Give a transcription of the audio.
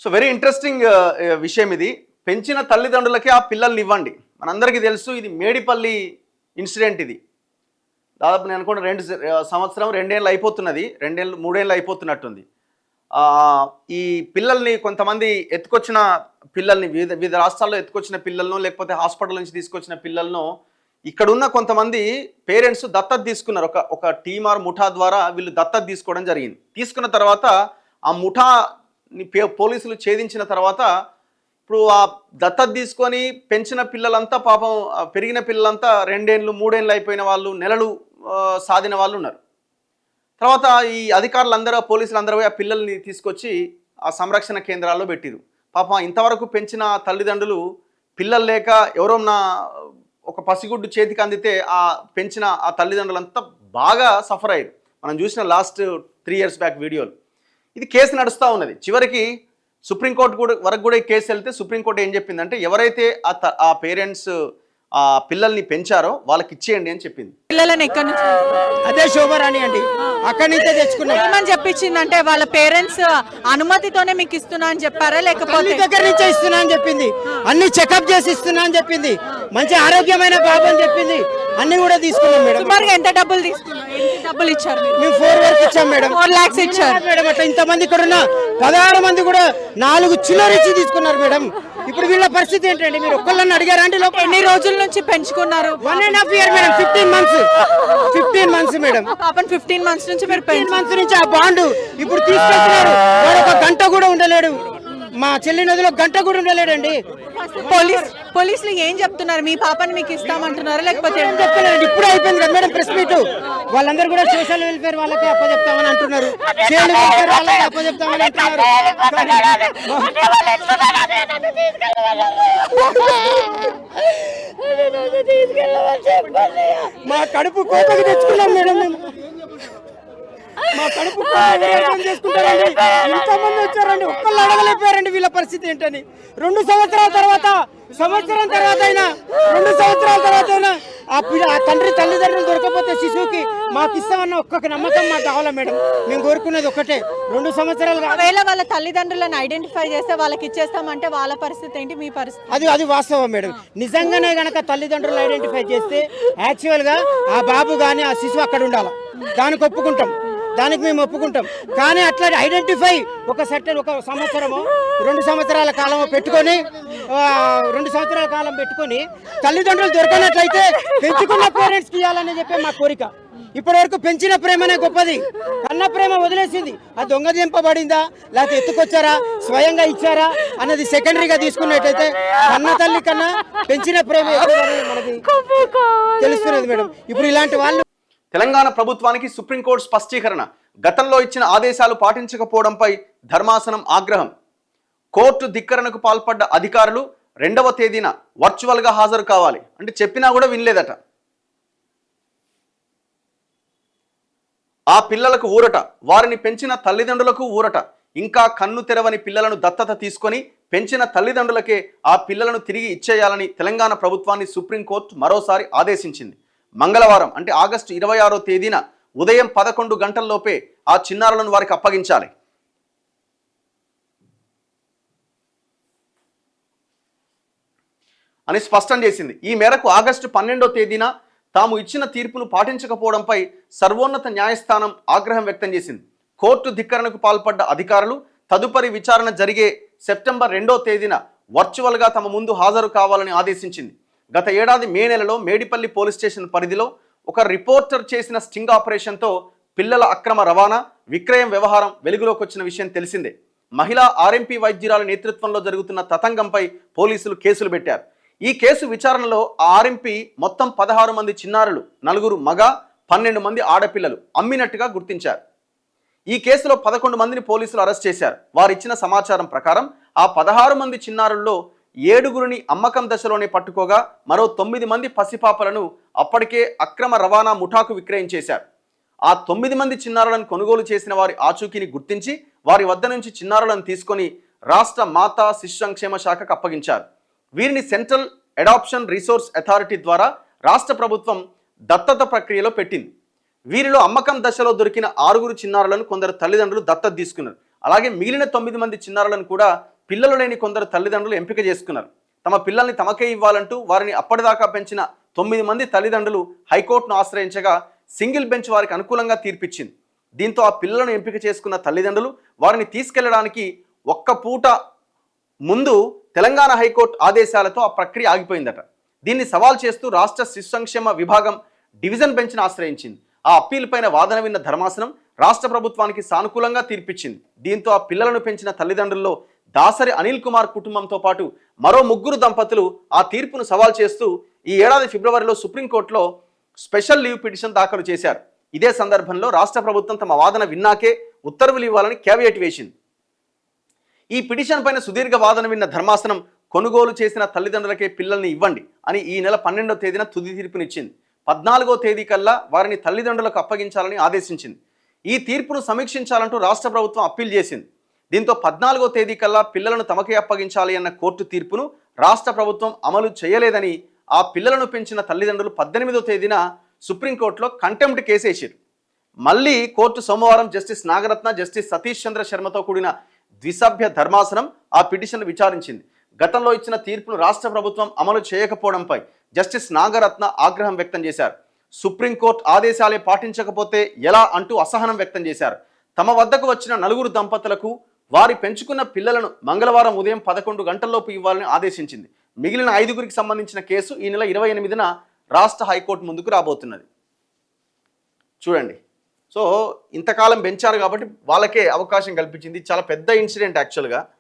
So very interesting విషయం ఇది. పెంచిన తల్లిదండ్రులకి ఆ పిల్లల్ని ఇవ్వండి. మనందరికీ తెలుసు ఇది మేడిపల్లి ఇన్సిడెంట్. ఇది దాదాపు నేను అనుకుంటే 2 ఏళ్ళు అయిపోతున్నది, 3 ఏళ్ళు అయిపోతున్నట్టుంది. ఈ పిల్లల్ని కొంతమంది ఎత్తుకొచ్చిన పిల్లల్ని వివిధ రాష్ట్రాల్లో ఎత్తుకొచ్చిన పిల్లలను, లేకపోతే హాస్పిటల్ నుంచి తీసుకొచ్చిన పిల్లలను ఇక్కడున్న కొంతమంది పేరెంట్స్ దత్తత తీసుకున్నారు. ఒక టీమ్ ఆర్ ముఠా ద్వారా వీళ్ళు దత్తత తీసుకోవడం జరిగింది. తీసుకున్న తర్వాత ఆ ముఠాని పోలీసులు ఛేదించిన తర్వాత ఇప్పుడు ఆ దత్తత తీసుకొని పెంచిన పిల్లలంతా పాపం పెరిగిన పిల్లలంతా 2 ఏళ్ళు 3 ఏళ్ళు అయిపోయిన వాళ్ళు, నెలలు సాధిన వాళ్ళు ఉన్నారు. తర్వాత ఈ అధికారులందరూ పోలీసులందరూ ఆ పిల్లల్ని తీసుకొచ్చి ఆ సంరక్షణ కేంద్రాల్లో పెట్టిరు. పాపం ఇంతవరకు పెంచిన తల్లిదండ్రులు పిల్లలు లేక ఎవరో ఒక పసిగుడ్డు చేతికి అందితే ఆ పెంచిన ఆ తల్లిదండ్రులంతా బాగా సఫర్ అయ్యారు. మనం చూసిన లాస్ట్ 3 years బ్యాక్ వీడియోలు. ఇది కేసు నడుస్తూ ఉన్నది. చివరికి సుప్రీంకోర్టు వరకు కూడా ఈ కేసు వెళ్తే సుప్రీంకోర్టు ఏం చెప్పిందంటే ఎవరైతే ఆ పేరెంట్స్ ఆ పిల్లల్ని పెంచారో వాళ్ళకి ఇచ్చేయండి అని చెప్పింది. పిల్లలని ఎక్కడి నుంచి? అదే శోభరాణి అండి, అక్కడి నుంచే తెచ్చుకున్నాం. ఏమని చెప్పించిందంటే వాళ్ళ పేరెంట్స్ అనుమతితోనే మీకు ఇస్తున్నా అని చెప్పారా, లేకపోతే దగ్గర నుంచే ఇస్తున్నా అని చెప్పింది. అన్ని చెకప్ చేసి ఇస్తున్నా అని చెప్పింది. మంచి ఆరోగ్యమైన బాబు అని చెప్పింది. అన్ని కూడా తీసుకున్నాం మేడం. సుమారుగా ఎంత డబ్బులు తీసుకున్నారు? ఎంత డబ్బులు ఇచ్చారు? మేము 4 వరకు ఇచ్చాం మేడం. 4 lakhs ఇచ్చారు మేడం. అట్లా ఇంతమంది ఇక్కడ ఉన్న 16 మంది కూడా 4 చిల్లర ఇచ్చి తీసుకున్నారు మేడం. ఇప్పుడు వీళ్ళ పరిస్థితి ఏంటండి? మీరు ఒక్కళ్ళని అడిగారా అండి? ఎన్ని రోజుల నుంచి పెంచుకున్నారు? 1.5 year మేడం. 15 months madam. పాపం 15 months నుంచి మీరు 15 months నుంచి ఆ బాండు ఇప్పుడు తీసుకెళ్తున్నారు. వాడు ఒక గంట కూడా ఉండలేడు. మా చెల్లి నదిలో గంట కూడా ఉండలేడండి. పోలీసులు ఏం చెప్తున్నారు? మీ పాపని మీకు ఇస్తామంటున్నారు, లేకపోతే ఏం చెప్తున్నారండి? ఇప్పుడు అయిపోయింది కదా మేడం ప్రెస్ మీట్. వాళ్ళందరూ కూడా సోషల్ వెల్ఫేర్ వాళ్ళకి అప్పచెప్తామని అంటున్నారు, చైల్డ్ వెల్ఫేర్ వాళ్ళకి అప్పచెప్తామని అంటున్నారు. మా కడుపు కోపకి తెచ్చుకున్నాం మేడం. మేము మా కడుపు చేసుకుంటారండి. ఇంతమంది వచ్చారండి, ఒక్కళ్ళు అడగలేకపోయారండి వీళ్ళ పరిస్థితి ఏంటని. 2 సంవత్సరాల తర్వాత, సంవత్సరం తర్వాత అయినా, 2 సంవత్సరాల తర్వాత అయినా ఆ తండ్రి తల్లిదండ్రులు దొరకపోతే శిశువుకి మాకు ఇస్తామన్న ఒక్కొక్క నమ్మకం మాకు కావాలా మేడం. మేము కోరుకునేది ఒకటే, 2 సంవత్సరాలు. ఒకవేళ వాళ్ళ తల్లిదండ్రులను ఐడెంటిఫై చేస్తే వాళ్ళకి ఇచ్చేస్తామంటే వాళ్ళ పరిస్థితి ఏంటి, మీ పరిస్థితి? అది వాస్తవం మేడం. నిజంగానే గనక తల్లిదండ్రులు ఐడెంటిఫై చేస్తే యాక్చువల్ గా ఆ బాబు గాని ఆ శిశువు అక్కడ ఉండాలి. దానికి ఒప్పుకుంటాం, దానికి మేము ఒప్పుకుంటాం. కానీ అట్లా ఐడెంటిఫై ఒక సంవత్సరమో 2 సంవత్సరాల కాలమో పెట్టుకొని 2 సంవత్సరాల కాలం పెట్టుకొని తల్లిదండ్రులు దొరకనట్లయితే పెంచుకున్న పేరెంట్స్కి ఇవ్వాలని చెప్పే మా కోరిక. ఇప్పటి వరకు పెంచిన ప్రేమనే గొప్పది. కన్న ప్రేమ వదిలేసింది. అది దొంగదింపబడిందా, లేకపోతే ఎత్తుకొచ్చారా, స్వయంగా ఇచ్చారా అన్నది సెకండరీగా తీసుకున్నట్టయితే కన్న తల్లి కన్నా పెంచిన ప్రేమ మనకి తెలుస్తున్నది మేడం. ఇప్పుడు ఇలాంటి వాళ్ళు తెలంగాణ ప్రభుత్వానికి సుప్రీంకోర్టు స్పష్టీకరణ. గతంలో ఇచ్చిన ఆదేశాలు పాటించకపోవడంపై ధర్మాసనం ఆగ్రహం. కోర్టు ధిక్కరణకు పాల్పడ్డ అధికారులు 2వ తేదీన వర్చువల్గా హాజరు కావాలి అంటే చెప్పినా కూడా వినలేదట. ఆ పిల్లలకు ఊరట, వారిని పెంచిన తల్లిదండ్రులకు ఊరట. ఇంకా కన్ను తెరవని పిల్లలను దత్తత తీసుకొని పెంచిన తల్లిదండ్రులకే ఆ పిల్లలను తిరిగి ఇచ్చేయాలని తెలంగాణ ప్రభుత్వాన్ని సుప్రీంకోర్టు మరోసారి ఆదేశించింది. మంగళవారం అంటే ఆగస్టు 26వ తేదీన ఉదయం 11 గంటల్లోపే ఆ చిన్నారులను వారికి అప్పగించాలి అని స్పష్టం చేసింది. ఈ మేరకు ఆగస్టు 12వ తేదీన తాము ఇచ్చిన తీర్పును పాటించకపోవడంపై సర్వోన్నత న్యాయస్థానం ఆగ్రహం వ్యక్తం చేసింది. కోర్టు ధిక్కరణకు పాల్పడ్డ అధికారులు తదుపరి విచారణ జరిగే సెప్టెంబర్ 2వ తేదీన వర్చువల్గా తమ ముందు హాజరు కావాలని ఆదేశించింది. గత ఏడాది మే నెలలో మేడిపల్లి పోలీస్ స్టేషన్ పరిధిలో ఒక రిపోర్టర్ చేసిన స్టింగ్ ఆపరేషన్తో పిల్లల అక్రమ రవాణా, విక్రయం వ్యవహారం వెలుగులోకి వచ్చిన విషయం తెలిసిందే. మహిళా ఆర్ఎంపీ వైద్యురాల నేతృత్వంలో జరుగుతున్న తతంగంపై పోలీసులు కేసులు పెట్టారు. ఈ కేసు విచారణలో ఆర్ఎంపీ మొత్తం 16 మంది చిన్నారులు, 4 మగ, 12 మంది ఆడపిల్లలు అమ్మినట్టుగా గుర్తించారు. ఈ కేసులో 11 మందిని పోలీసులు అరెస్ట్ చేశారు. వారు ఇచ్చిన సమాచారం ప్రకారం ఆ 16 మంది చిన్నారుల్లో 7గురిని అమ్మకం దశలోనే పట్టుకోగా మరో 9 మంది పసిపాపలను అప్పటికే అక్రమ రవాణా ముఠాకు విక్రయించేశారు. ఆ 9 మంది చిన్నారులను కొనుగోలు చేసిన వారి ఆచూకీని గుర్తించి వారి వద్ద నుంచి చిన్నారులను తీసుకొని రాష్ట్ర మాతా శిశు సంక్షేమ శాఖకు అప్పగించారు. వీరిని సెంట్రల్ అడాప్షన్ రిసోర్స్ అథారిటీ ద్వారా రాష్ట్ర ప్రభుత్వం దత్తత ప్రక్రియలో పెట్టింది. వీరిలో అమ్మకం దశలో దొరికిన 6 చిన్నారులను కొందరు తల్లిదండ్రులు దత్తత తీసుకున్నారు. అలాగే మిగిలిన 9 మంది చిన్నారులను కూడా పిల్లలు లేని కొందరు తల్లిదండ్రులు ఎంపిక చేసుకున్నారు. తమ పిల్లల్ని తమకే ఇవ్వాలంటూ వారిని అప్పటిదాకా పెంచిన 9 మంది తల్లిదండ్రులు హైకోర్టును ఆశ్రయించగా సింగిల్ బెంచ్ వారికి అనుకూలంగా తీర్పిచ్చింది. దీంతో ఆ పిల్లలను ఎంపిక చేసుకున్న తల్లిదండ్రులు వారిని తీసుకెళ్లడానికి ఒక్క పూట ముందు తెలంగాణ హైకోర్టు ఆదేశాలతో ఆ ప్రక్రియ ఆగిపోయిందట. దీన్ని సవాల్ చేస్తూ రాష్ట్ర శిశు సంక్షేమ విభాగం డివిజన్ బెంచ్ను ఆశ్రయించింది. ఆ అప్పీల్ పైన వాదన విన్న ధర్మాసనం రాష్ట్ర ప్రభుత్వానికి సానుకూలంగా తీర్పిచ్చింది. దీంతో ఆ పిల్లలను పెంచిన తల్లిదండ్రుల్లో దాసరి అనిల్ కుమార్ కుటుంబంతో పాటు మరో 3 దంపతులు ఆ తీర్పును సవాల్ చేస్తూ ఈ ఏడాది ఫిబ్రవరిలో సుప్రీంకోర్టులో స్పెషల్ లీవ్ పిటిషన్ దాఖలు చేశారు. ఇదే సందర్భంలో రాష్ట్ర ప్రభుత్వం తమ వాదన విన్నాకే ఉత్తర్వులు ఇవ్వాలని క్యావియేట్ వేసింది. ఈ పిటిషన్ పైన సుదీర్ఘ వాదన విన్న ధర్మాసనం కొనుగోలు చేసిన తల్లిదండ్రులకే పిల్లల్ని ఇవ్వండి అని ఈ నెల 12వ తేదీన తుది తీర్పునిచ్చింది. 14వ తేదీ కల్లా వారిని తల్లిదండ్రులకు అప్పగించాలని ఆదేశించింది. ఈ తీర్పును సమీక్షించాలంటూ రాష్ట్ర ప్రభుత్వం అప్పీల్ చేసింది. దీంతో 14వ తేదీ కల్లా పిల్లలను తమకే అప్పగించాలి అన్న కోర్టు తీర్పును రాష్ట్ర ప్రభుత్వం అమలు చేయలేదని ఆ పిల్లలను పెంచిన తల్లిదండ్రులు 18వ తేదీన సుప్రీంకోర్టులో కంటెంప్ట్ కేసు వేశారు. మళ్ళీ కోర్టు సోమవారం జస్టిస్ నాగరత్న, జస్టిస్ సతీష్ చంద్ర శర్మతో కూడిన ద్విసభ్య ధర్మాసనం ఆ పిటిషన్ విచారించింది. గతంలో ఇచ్చిన తీర్పును రాష్ట్ర ప్రభుత్వం అమలు చేయకపోవడంపై జస్టిస్ నాగరత్న ఆగ్రహం వ్యక్తం చేశారు. సుప్రీంకోర్టు ఆదేశాలే పాటించకపోతే ఎలా అంటూ అసహనం వ్యక్తం చేశారు. తమ వద్దకు వచ్చిన 4 దంపతులకు వారి పెంచుకున్న పిల్లలను మంగళవారం ఉదయం 11 గంటల్లోపు ఇవ్వాలని ఆదేశించింది. మిగిలిన 5గురికి సంబంధించిన కేసు ఈ నెల 28న రాష్ట్ర హైకోర్టు ముందుకు రాబోతున్నది. చూడండి, సో ఇంతకాలం పెంచారు కాబట్టి వాళ్ళకే అవకాశం కల్పించింది. చాలా పెద్ద ఇన్సిడెంట్ యాక్చువల్గా.